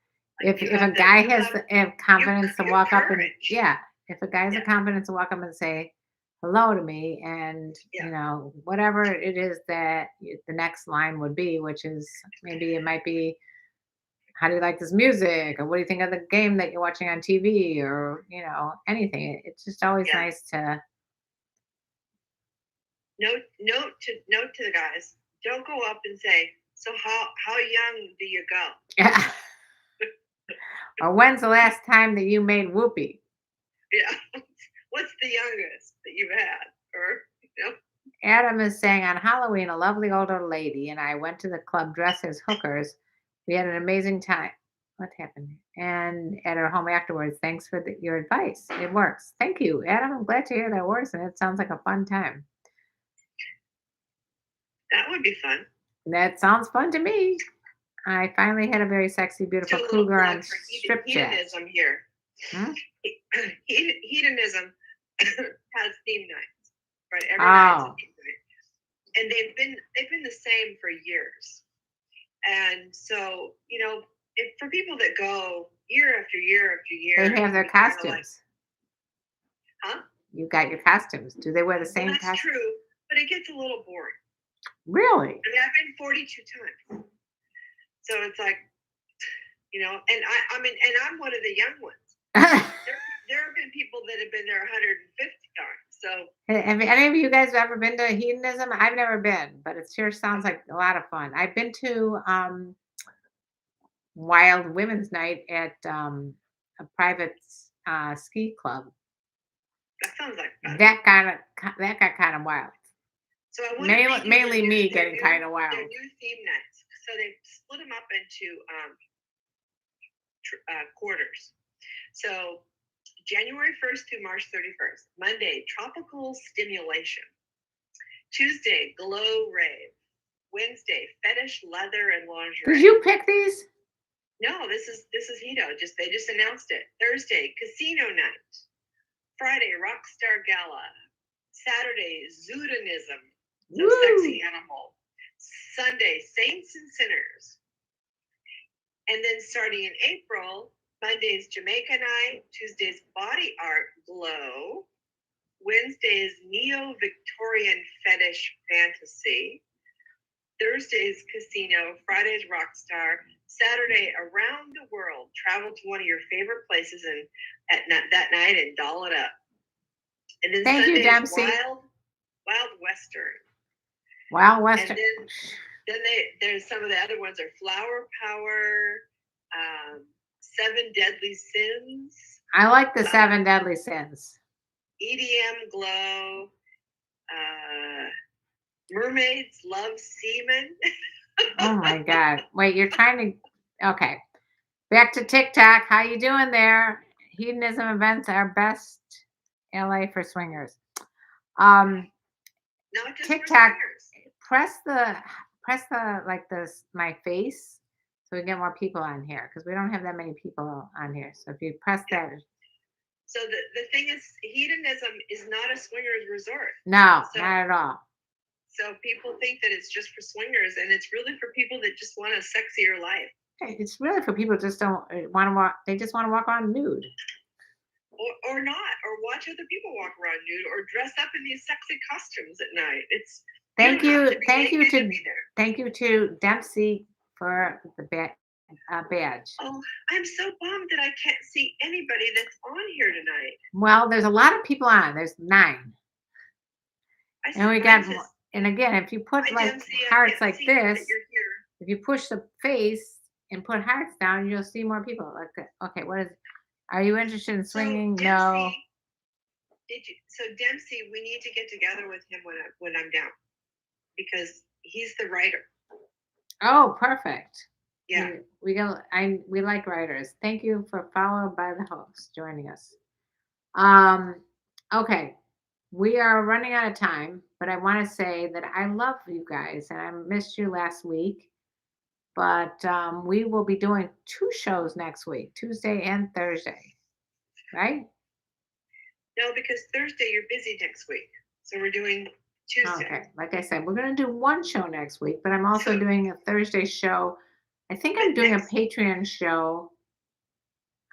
Like if a guy has confidence to walk up and if a guy has the confidence to walk up and say hello to me and you know whatever it is that the next line would be, which is maybe it might be, how do you like this music, or what do you think of the game that you're watching on TV, or you know anything. It's just always nice to note to the guys. Don't go up and say, so how young do you go? Yeah. Or when's the last time that you made whoopee? Yeah. What's the youngest that you've had? Or Adam is saying, on Halloween, a lovely older lady and I went to the club dressed as hookers. We had an amazing time. What happened? And at our home afterwards. Thanks for your advice. It works. Thank you, Adam. I'm glad to hear that works, and it sounds like a fun time. That would be fun. That sounds fun to me. I finally had a very sexy, beautiful cougar on strip chat. Hedonism here. Hedonism has theme nights, right? Every night's a theme night, and they've been the same for years. And so, you know, for people that go year after year after year, they have their costumes. Huh? You got your costumes. Do they wear the same costume? That's true, but it gets a little boring. Really? I mean, I've been 42 times. So it's like, I mean, and I'm one of the young ones. There have been people that have been there 150 times. So, have any of you guys ever been to hedonism? I've never been, but it sure sounds like a lot of fun. I've been to Wild Women's Night at a private ski club. that sounds like fun. That got kind of wild. So I want mainly me getting kind of wild. Their new theme nights. So they split them up into quarters. So January 1st through March 31st. Monday, tropical stimulation. Tuesday, glow rave. Wednesday, fetish leather and lingerie. Did you pick these? No, this is Hito. They just announced it. Thursday, casino night. Friday, rockstar gala. Saturday, zoodonism. No sexy animal. Sunday, saints and sinners. And then starting in April, Monday's Jamaica night. Tuesday's body art glow. Wednesday's neo-Victorian fetish fantasy. Thursday's casino. Friday's rockstar. Saturday, around the world. Travel to one of your favorite places that night and doll it up. And then Thank Sunday's you, Dempsey. Wild Western. Wild Western. And then there's some of the other ones are Flower Power, Seven Deadly Sins. I like the Seven Deadly Sins. EDM Glow, Mermaids Love Semen. Oh my God. Wait, you're trying to, okay. Back to TikTok. How you doing there? Hedonism events are best LA for swingers. Not just TikTok, for swingers. press the like this my face so we get more people on here because we don't have that many people on here. So if you press that. So the thing is, hedonism is not a swingers resort. No, not at all. So people think that it's just for swingers, and it's really for people that just want a sexier life. It's really for people who just don't want to walk. They just want to walk around nude. Or not, or watch other people walk around nude, or dress up in these sexy costumes at night. Thank you to Dempsey for the badge. Oh, I'm so bummed that I can't see anybody that's on here tonight. Well, there's a lot of people on. There's 9. And we got more. And again, if you put like hearts like this, if you push the face and put hearts down, you'll see more people. Like, okay, are you interested in swinging? So No. Dempsey, we need to get together with him when I'm down because he's the writer. Oh, perfect. Yeah. We like writers. Thank you for followed by the host joining us. Okay. We are running out of time, but I want to say that I love you guys and I missed you last week. But we will be doing 2 shows next week, Tuesday and Thursday, right? No, because Thursday you're busy next week. So we're doing Tuesday. Okay. Like I said, we're going to do 1 show next week, but I'm also doing a Thursday show. I think I'm doing a Patreon show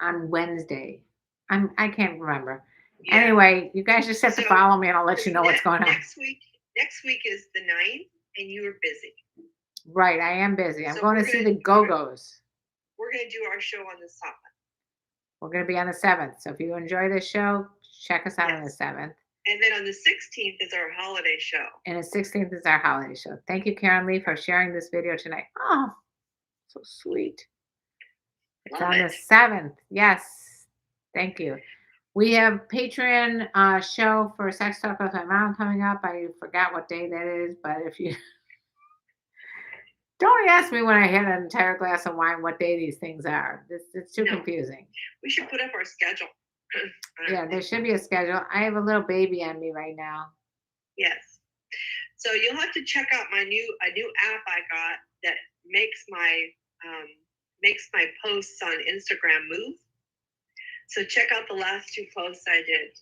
on Wednesday. I can't remember. Yeah. Anyway, you guys just have to follow me and I'll let you know what's going on. Next week is the 9th and you are busy. Right, I am busy. I'm going to see the Go-Go's. We're going to do our show on the 7th. We're going to be on the 7th. So if you enjoy this show, check us out on the 7th. And then on the 16th is our holiday show. And the 16th is our holiday show. Thank you, KarenLee, for sharing this video tonight. Oh, so sweet. It's on the 7th. Yes. Thank you. We have Patreon show for Sex Talk with My Mom coming up. I forgot what day that is, but if you don't ask me when I had an entire glass of wine what day these things are. It's too confusing. We should put up our schedule. Yeah, there should be a schedule. I have a little baby on me right now. Yes. So you'll have to check out a new app I got that makes my posts on Instagram move. So check out the last 2 posts I did.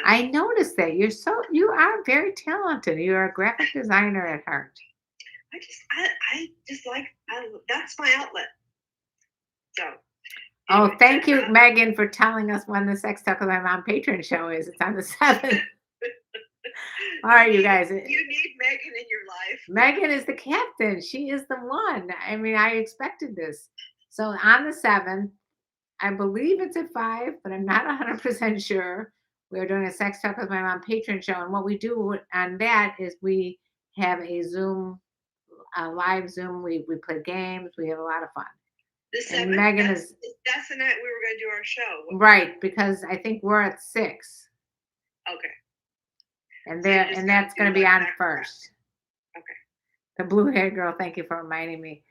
I noticed that you are very talented. You are a graphic designer at heart. I just like that's my outlet. So. Oh, thank you, Megan, for telling us when the Sex Talk with My Mom Patreon show is. It's on the 7th. All right, you guys. You need Megan in your life. Megan is the captain. She is the one. I mean, I expected this. So on the 7th, I believe it's at 5, but I'm not 100% sure. We're doing a Sex Talk with My Mom Patreon show. And what we do on that is we have a live Zoom. We play games. We have a lot of fun. The And 7th, Megan that's, is that's the night we were going to do our show. right, because I think we're at 6. Okay. And So you're there, just and gonna that's do, going to be like, on back to back. first. Okay. The blue haired girl, thank you for reminding me.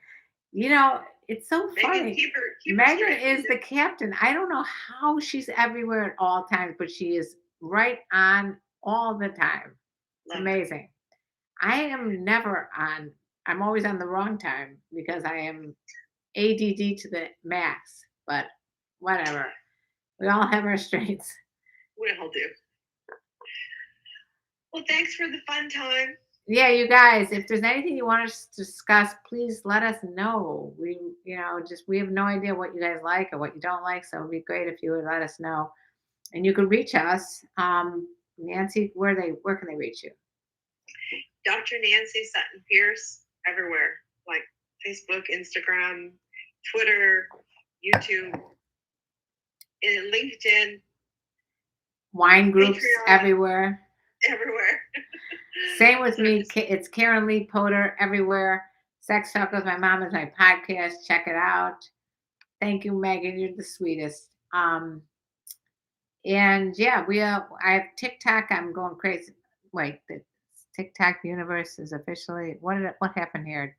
You know, it's so Megan, funny. keep her Megan straight. is the captain. I don't know how she's everywhere at all times, but she is right on all the time. It's Love it. amazing. I am never on. I'm always on the wrong time because I am ADD to the max. But whatever. We all have our strengths. We all do. Well, thanks for the fun time. Yeah, you guys, if there's anything you want us to discuss, please let us know. We have no idea what you guys like or what you don't like, so it'd be great if you would let us know. And you can reach us, Nancy. Where can they reach you? Dr. Nancy Sutton Pierce, everywhere, like Facebook, Instagram, Twitter, YouTube, and LinkedIn, Wine groups Patreon. everywhere. Everywhere. Same with So me. just- It's KarenLee Potter everywhere. Sex Talk with My Mom is my podcast. Check it out. Thank you, Megan. You're the sweetest. And yeah, I have TikTok. I'm going crazy. Wait, the TikTok universe is officially what happened here?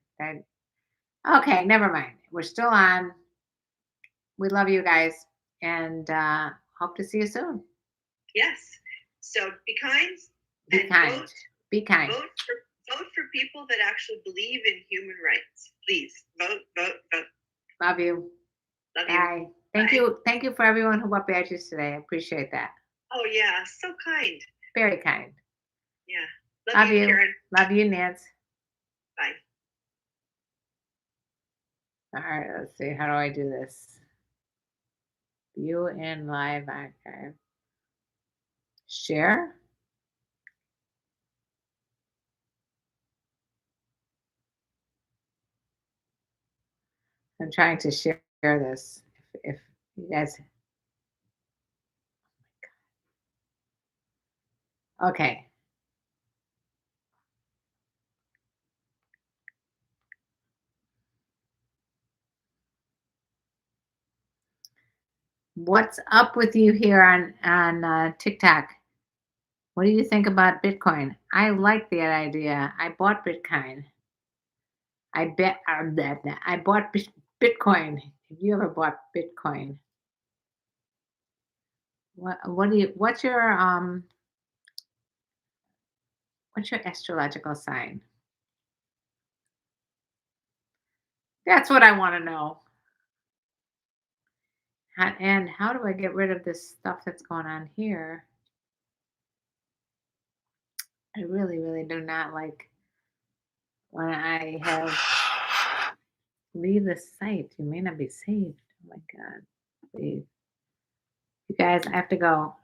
Okay, never mind. We're still on. We love you guys and hope to see you soon. Yes. So be kind. Be and kind. Vote, Be kind. vote for people that actually believe in human rights. Please vote, vote, vote. Love you. Love you. Bye. Thank Bye. you. Thank you for everyone who bought badges today. I appreciate that. Oh yeah, so kind. Very kind. Yeah. Love Love you, you. Karen. Love you, Nance. Bye. All right, let's see. How do I do this? View in live archive. Share. I'm trying to share this. If you guys. Okay. What's up with you here on TikTok? What do you think about Bitcoin? I like that idea. I bought Bitcoin. I bought Bitcoin. Have you ever bought Bitcoin? What's your astrological sign? That's what I want to know. And how do I get rid of this stuff that's going on here? I really, really do not like when I have leave the site. You may not be saved. Oh my God. Please. You guys, I have to go.